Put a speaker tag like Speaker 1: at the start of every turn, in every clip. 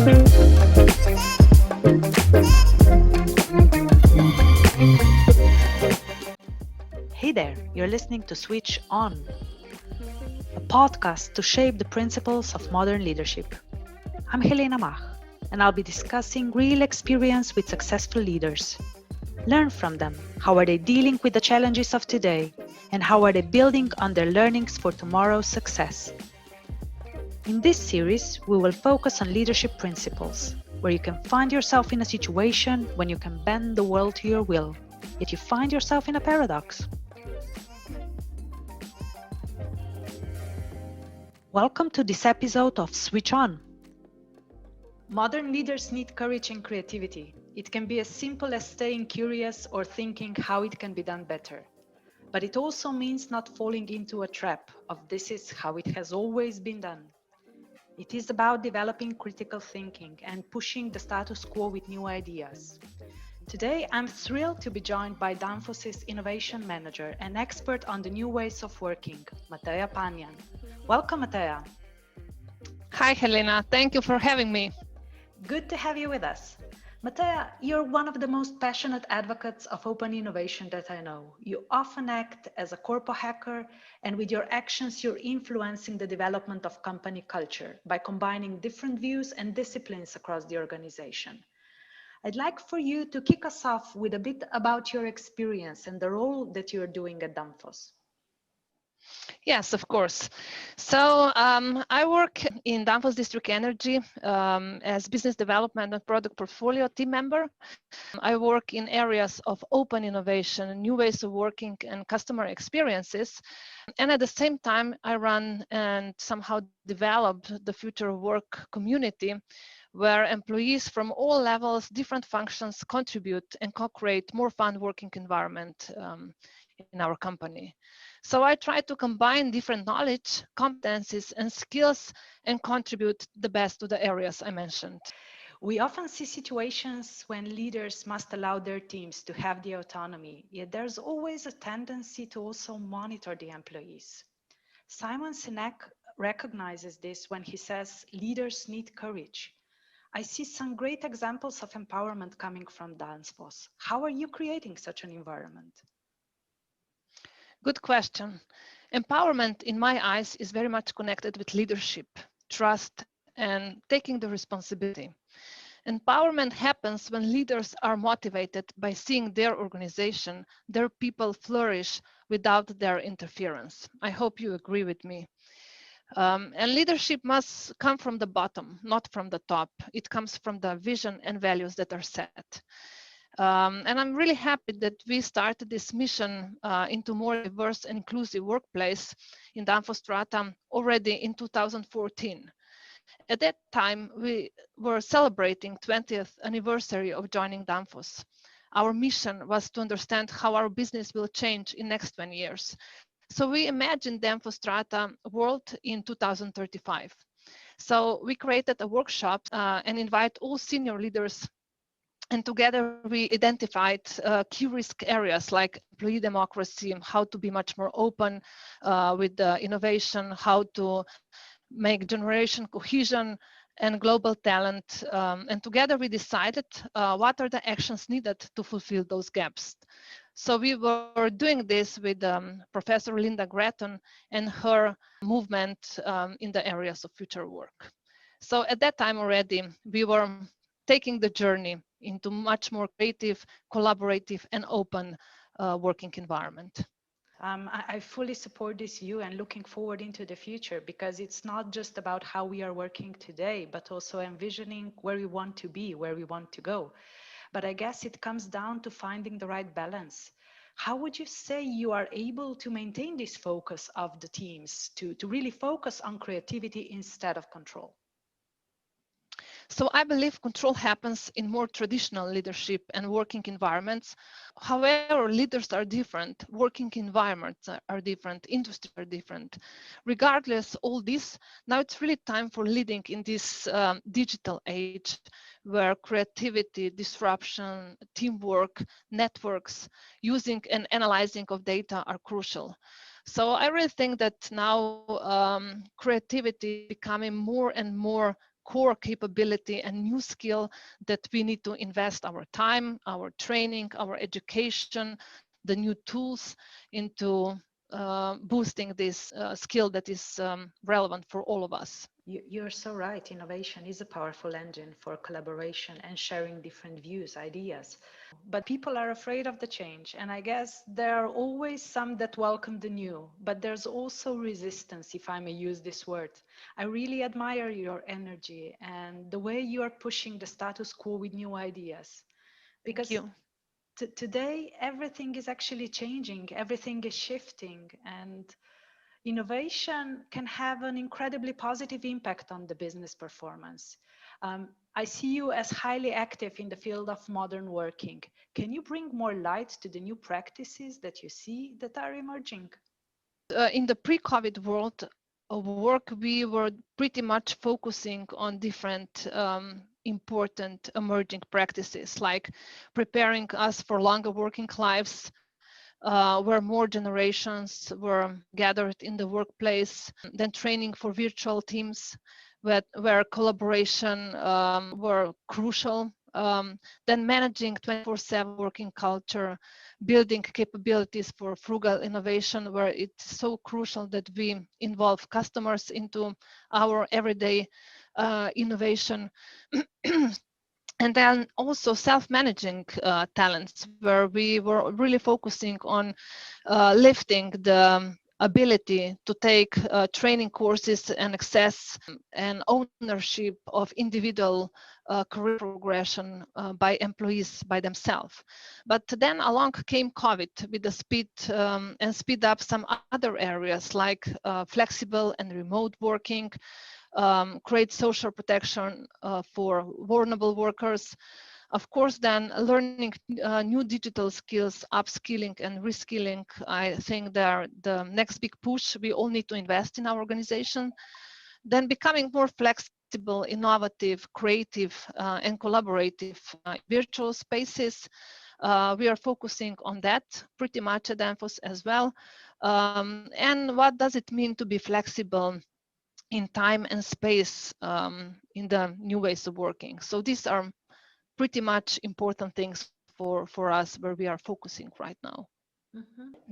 Speaker 1: Hey there, you're listening to Switch On, a podcast to shape the principles of modern leadership. I'm Helena Mach, and I'll be discussing real experience with successful leaders. Learn from them. How are they dealing with the challenges of today? And how are they building on their learnings for tomorrow's success? In this series, we will focus on leadership principles, where you can find yourself in a situation when you can bend the world to your will, yet you find yourself in a paradox. Welcome to this episode of Switch On. Modern leaders need courage and creativity. It can be as simple as staying curious or thinking how it can be done better. But it also means not falling into a trap of this is how it has always been done. It is about developing critical thinking and pushing the status quo with new ideas. Today, I'm thrilled to be joined by Danfoss's innovation manager and expert on the new ways of working, Mateja Panjan. Welcome, Mateja.
Speaker 2: Hi, Helena. Thank you for having me.
Speaker 1: Good to have you with us. Mateja, you're one of the most passionate advocates of open innovation that I know. You often act as a corpo hacker, and with your actions, you're influencing the development of company culture by combining different views and disciplines across the organization. I'd like for you to kick us off with a bit about your experience and the role that you're doing at Danfoss.
Speaker 2: Yes, of course. So I work in Danfoss District Energy as business development and product portfolio team member. I work in areas of open innovation, new ways of working, and customer experiences. And at the same time, I run and somehow develop the future work community where employees from all levels, different functions contribute and co-create more fun working environment in our company. So I try to combine different knowledge, competencies, and skills and contribute the best to the areas I mentioned.
Speaker 1: We often see situations when leaders must allow their teams to have the autonomy, yet there's always a tendency to also monitor the employees. Simon Sinek recognizes this when he says leaders need courage. I see some great examples of empowerment coming from Danfoss. How are you creating such an environment?
Speaker 2: Good question. Empowerment, in my eyes, is very much connected with leadership, trust, and taking the responsibility. Empowerment happens when leaders are motivated by seeing their organization, their people flourish without their interference. I hope you agree with me. And leadership must come from the bottom, not from the top. It comes from the vision and values that are set. And I'm really happy that we started this mission into more diverse and inclusive workplace in Danfoss Strata already in 2014. At that time, we were celebrating 20th anniversary of joining Danfoss. Our mission was to understand how our business will change in next 20 years. So we imagined Danfoss Strata world in 2035. So we created a workshop and invite all senior leaders, and together we identified key risk areas like employee democracy, how to be much more open with innovation, how to make generation cohesion and global talent. And together we decided what are the actions needed to fulfill those gaps. So we were doing this with Professor Linda Gratton and her movement in the areas of future work. So at that time already, we were taking the journey into much more creative, collaborative, and open working environment.
Speaker 1: I fully support this view and looking forward into the future because it's not just about how we are working today, but also envisioning where we want to be, where we want to go. But I guess it comes down to finding the right balance. How would you say you are able to maintain this focus of the teams to really focus on creativity instead of control?
Speaker 2: So I believe control happens in more traditional leadership and working environments. However, leaders are different, working environments are different, industries are different. Regardless all this, now it's really time for leading in this digital age where creativity, disruption, teamwork, networks, using and analyzing of data are crucial. So I really think that now creativity is becoming more and more core capability and new skill that we need to invest our time, our training, our education, the new tools into boosting this skill that is relevant for all of us.
Speaker 1: You're so right. Innovation is a powerful engine for collaboration and sharing different views, ideas. But people are afraid of the change. And I guess there are always some that welcome the new, but there's also resistance, if I may use this word. I really admire your energy and the way you are pushing the status quo with new ideas.
Speaker 2: Thank
Speaker 1: Because
Speaker 2: you.
Speaker 1: today, everything is actually changing, everything is shifting, and innovation can have an incredibly positive impact on the business performance. I see you as highly active in the field of modern working. Can you bring more light to the new practices that you see that are emerging?
Speaker 2: In the pre-COVID world of work, we were pretty much focusing on different important emerging practices, like preparing us for longer working lives, where more generations were gathered in the workplace, then training for virtual teams where collaboration were crucial, then managing 24/7 working culture, building capabilities for frugal innovation, where it's so crucial that we involve customers into our everyday innovation. And then also self-managing talents, where we were really focusing on lifting the ability to take training courses and access and ownership of individual career progression by employees by themselves. But then along came COVID with the speed up some other areas like flexible and remote working, create social protection for vulnerable workers. Of course, then learning new digital skills, upskilling and reskilling, I think they're the next big push we all need to invest in our organization. Then becoming more flexible, innovative, creative, and collaborative virtual spaces. We are focusing on that pretty much at Danfoss as well. And what does it mean to be flexible in time and space in the new ways of working? So these are pretty much important things for us where we are focusing right now.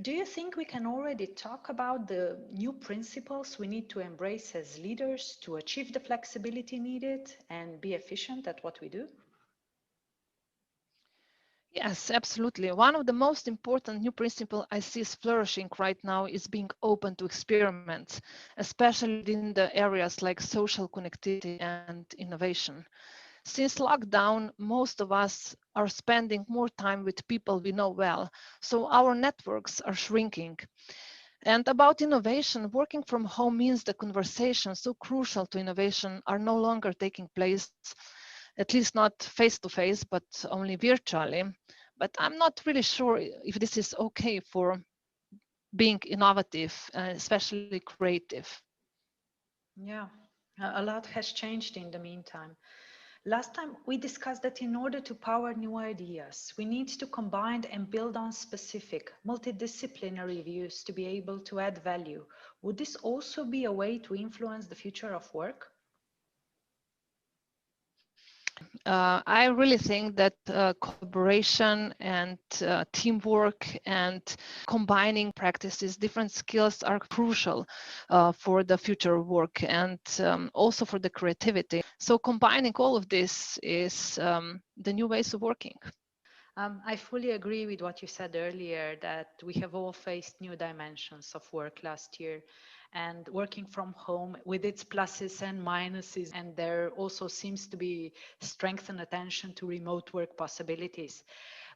Speaker 1: Do you think we can already talk about the new principles we need to embrace as leaders to achieve the flexibility needed and be efficient at what we do?
Speaker 2: Yes, absolutely. One of the most important new principles I see is flourishing right now is being open to experiments, especially within the areas like social connectivity and innovation. Since lockdown, most of us are spending more time with people we know well, so our networks are shrinking. And about innovation, working from home means the conversations so crucial to innovation are no longer taking place, at least not face to face, but only virtually. But I'm not really sure if this is okay for being innovative, especially creative.
Speaker 1: Yeah, a lot has changed in the meantime. Last time we discussed that in order to power new ideas, we need to combine and build on specific multidisciplinary views to be able to add value. Would this also be a way to influence the future of work?
Speaker 2: I really think that collaboration and teamwork and combining practices, different skills are crucial for the future of work and also for the creativity. So combining all of this is the new ways of working.
Speaker 1: I fully agree with what you said earlier that we have all faced new dimensions of work last year, and working from home with its pluses and minuses. And there also seems to be strengthened attention to remote work possibilities.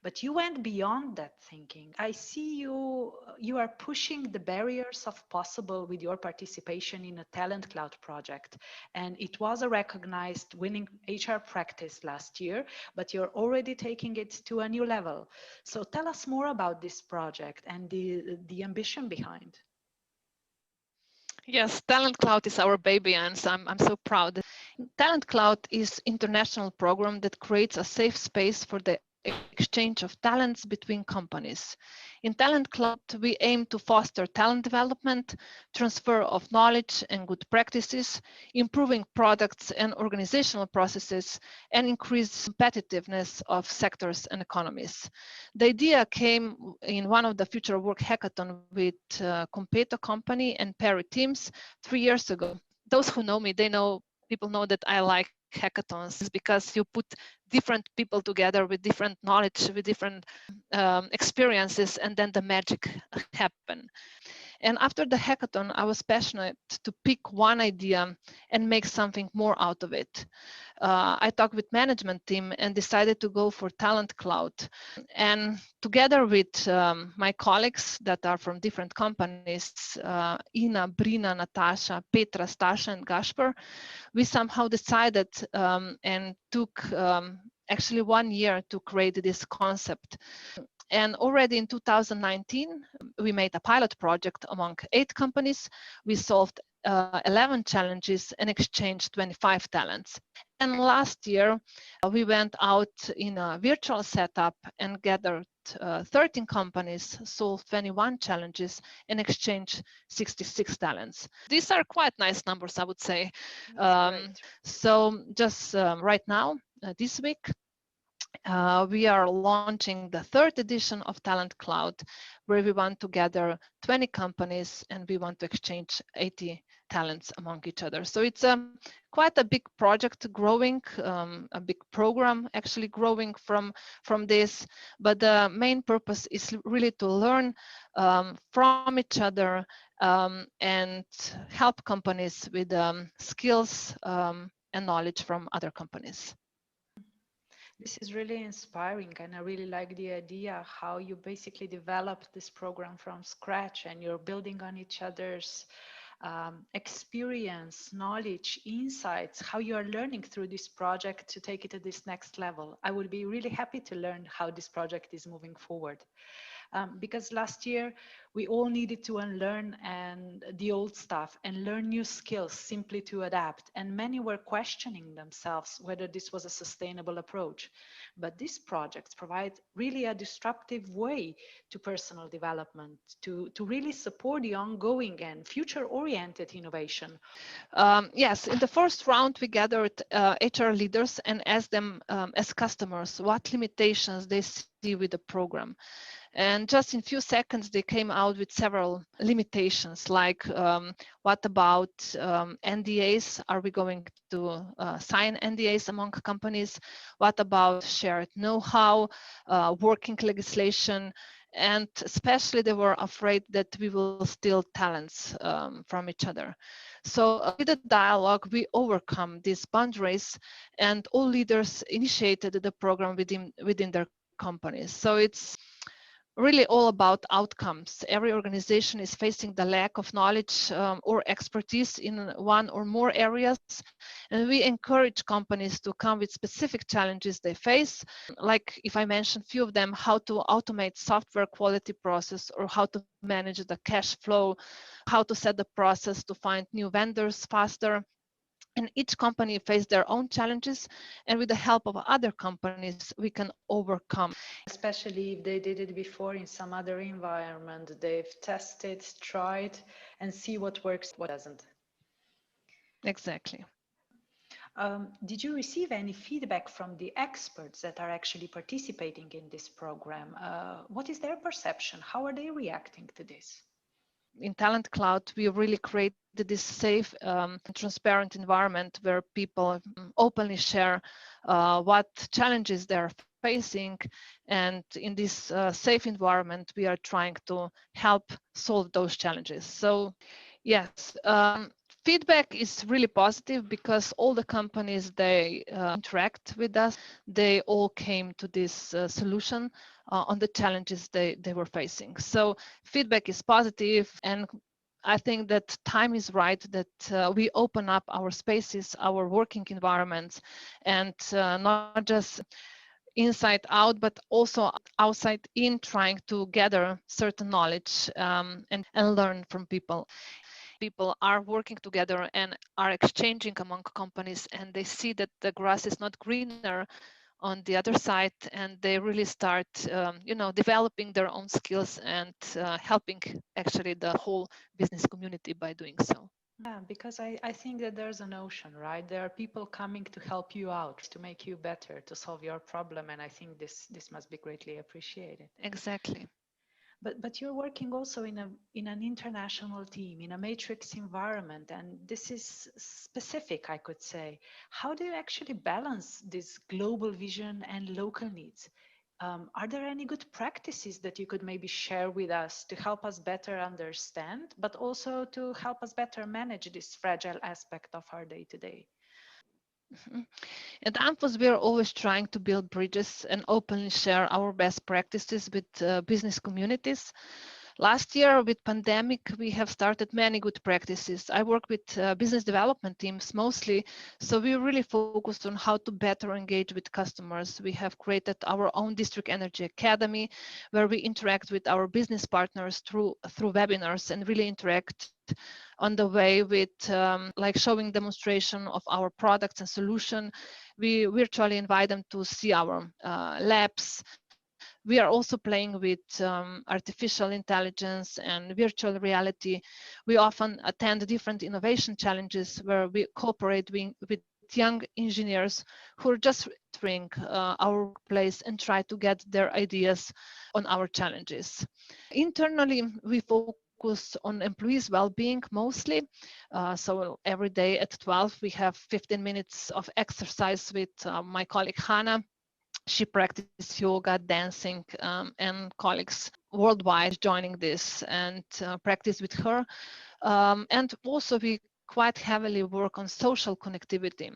Speaker 1: But you went beyond that thinking. I see you are pushing the barriers of possible with your participation in a talent cloud project. And it was a recognized winning HR practice last year, but you're already taking it to a new level. So tell us more about this project and the ambition behind.
Speaker 2: Yes, Talent Cloud is our baby, and so I'm so proud. Talent Cloud is international program that creates a safe space for the exchange of talents between companies. In Talent Cloud, we aim to foster talent development, transfer of knowledge and good practices, improving products and organizational processes, and increase competitiveness of sectors and economies. The idea came in one of the Future Work Hackathon with Competo company and Perry teams 3 years ago. Those who know me, people know that I like hackathons because you put different people together with different knowledge, with different experiences, and then the magic happen. And after the hackathon, I was passionate to pick one idea and make something more out of it. I talked with management team and decided to go for Talent Cloud. And together with my colleagues that are from different companies, Ina, Brina, Natasha, Petra, Stasha, and Gasper, we somehow decided and took actually 1 year to create this concept. And already in 2019, we made a pilot project among 8 companies. We solved 11 challenges and exchanged 25 talents. And last year, we went out in a virtual setup and gathered 13 companies, solved 21 challenges, and exchanged 66 talents. These are quite nice numbers, I would say. So just right now, this week, we are launching the 3rd edition of Talent Cloud, where we want to gather 20 companies and we want to exchange 80 talents among each other. So it's quite a big project growing, a big program actually growing from this. But the main purpose is really to learn from each other and help companies with skills and knowledge from other companies.
Speaker 1: This is really inspiring, and I really like the idea how you basically developed this program from scratch and you're building on each other's experience, knowledge, insights, how you are learning through this project to take it to this next level. I would be really happy to learn how this project is moving forward. Because last year we all needed to unlearn and the old stuff and learn new skills simply to adapt, and many were questioning themselves whether this was a sustainable approach. But these projects provide really a disruptive way to personal development, to really support the ongoing and future-oriented innovation.
Speaker 2: Yes, in the first round, we gathered HR leaders and asked them as customers what limitations they see with the program. And just in few seconds, they came out with several limitations, like what about NDAs? Are we going to sign NDAs among companies? What about shared know-how, working legislation? And especially they were afraid that we will steal talents from each other. So with the dialogue, we overcome these boundaries, and all leaders initiated the program within their companies. So it's really all about outcomes. Every organization is facing the lack of knowledge or expertise in one or more areas, and we encourage companies to come with specific challenges they face, like if I mention a few of them, how to automate software quality process, or how to manage the cash flow, how to set the process to find new vendors faster. And each company face their own challenges, and with the help of other companies, we can overcome.
Speaker 1: Especially if they did it before in some other environment, they've tested, tried, and see what works, what doesn't.
Speaker 2: Exactly.
Speaker 1: Did you receive any feedback from the experts that are actually participating in this program? What is their perception? How are they reacting to this?
Speaker 2: In Talent Cloud, we really created this safe, transparent environment where people openly share what challenges they're facing. And in this safe environment, we are trying to help solve those challenges. So yes, feedback is really positive because all the companies they interact with us, they all came to this solution on the challenges they were facing. So feedback is positive, and I think that time is right that we open up our spaces, our working environments, and not just inside out, but also outside in, trying to gather certain knowledge and learn from people. People are working together and are exchanging among companies, and they see that the grass is not greener on the other side, and they really start, developing their own skills and helping actually the whole business community by doing so.
Speaker 1: Yeah, because I think that there's a notion, right? There are people coming to help you out, to make you better, to solve your problem, and I think this must be greatly appreciated.
Speaker 2: Exactly.
Speaker 1: But you're working also in an international team, in a matrix environment, and this is specific, I could say. How do you actually balance this global vision and local needs? Are there any good practices that you could maybe share with us to help us better understand, but also to help us better manage this fragile aspect of our day to day?
Speaker 2: Mhm. At Danfoss, we are always trying to build bridges and openly share our best practices with business communities. Last year with pandemic, we have started many good practices. I work with business development teams mostly, so we really focused on how to better engage with customers. We have created our own District Energy Academy, where we interact with our business partners through webinars and really interact on the way with like showing demonstration of our products and solution. We virtually invite them to see our labs. We are also playing with artificial intelligence and virtual reality. We often attend different innovation challenges where we cooperate with young engineers who are just entering our workplace and try to get their ideas on our challenges. Internally, we focus on employees' well-being mostly. So every day at 12, we have 15 minutes of exercise with my colleague Hannah. She practices yoga, dancing, and colleagues worldwide joining this and practice with her. And also we quite heavily work on social connectivity.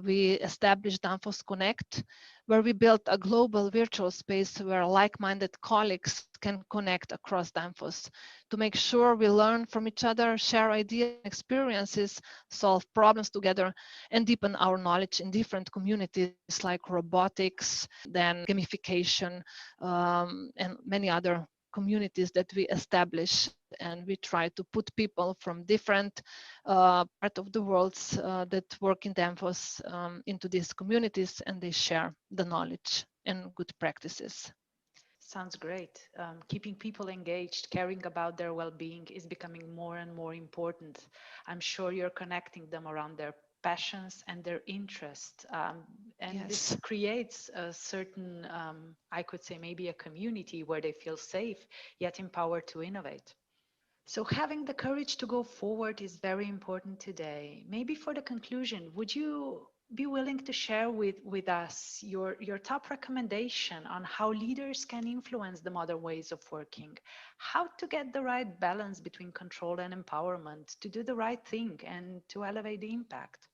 Speaker 2: We established Danfoss Connect, where we built a global virtual space where like-minded colleagues can connect across Danfoss to make sure we learn from each other, share ideas and experiences, solve problems together, and deepen our knowledge in different communities like robotics, then gamification, and many other communities that we establish, and we try to put people from different part of the world that work in Danfoss into these communities, and they share the knowledge and good practices.
Speaker 1: Sounds great. Keeping people engaged, caring about their well-being is becoming more and more important. I'm sure you're connecting them around their passions and their interests. And
Speaker 2: Yes.
Speaker 1: this creates a certain, I could say, maybe a community where they feel safe, yet empowered to innovate. So having the courage to go forward is very important today. Maybe for the conclusion, would you be willing to share with us your top recommendation on how leaders can influence the modern ways of working? How to get the right balance between control and empowerment, to do the right thing and to elevate the impact?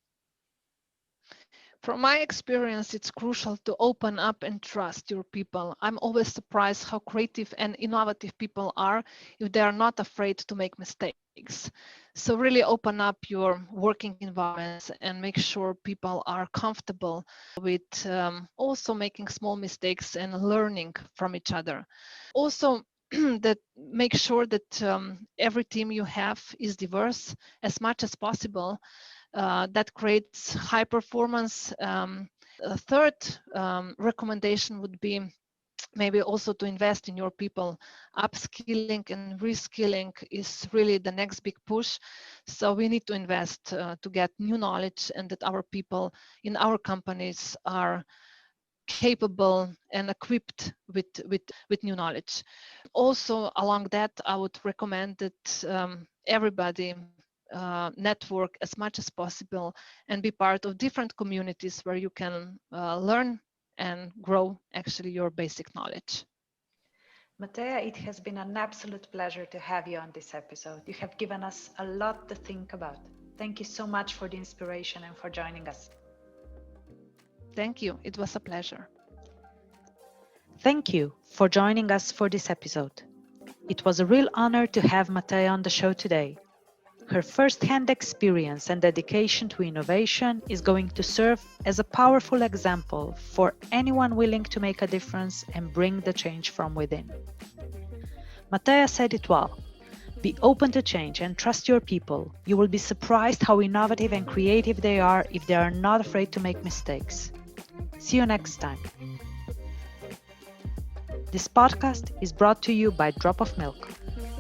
Speaker 2: From my experience, it's crucial to open up and trust your people. I'm always surprised how creative and innovative people are if they are not afraid to make mistakes. So really open up your working environments and make sure people are comfortable with also making small mistakes and learning from each other. Also, that make sure that every team you have is diverse as much as possible. That creates high performance. A third recommendation would be maybe also to invest in your people. Upskilling and reskilling is really the next big push. So we need to invest to get new knowledge, and that our people in our companies are capable and equipped with new knowledge. Also along that, I would recommend that everybody network as much as possible and be part of different communities where you can learn and grow actually your basic knowledge.
Speaker 1: Mateja, it has been an absolute pleasure to have you on this episode. You have given us a lot to think about. Thank you so much for the inspiration and for joining us.
Speaker 2: Thank you. It was a pleasure.
Speaker 1: Thank you for joining us for this episode. It was a real honor to have Mateja on the show today. Her first-hand experience and dedication to innovation is going to serve as a powerful example for anyone willing to make a difference and bring the change from within. Mateja said it well. Be open to change and trust your people. You will be surprised how innovative and creative they are if they are not afraid to make mistakes. See you next time. This podcast is brought to you by Drop of Milk,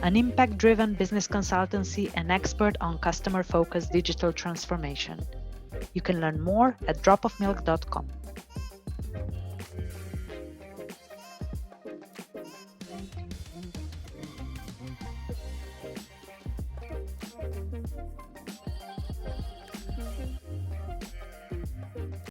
Speaker 1: an impact-driven business consultancy and expert on customer-focused digital transformation. You can learn more at dropofmilk.com.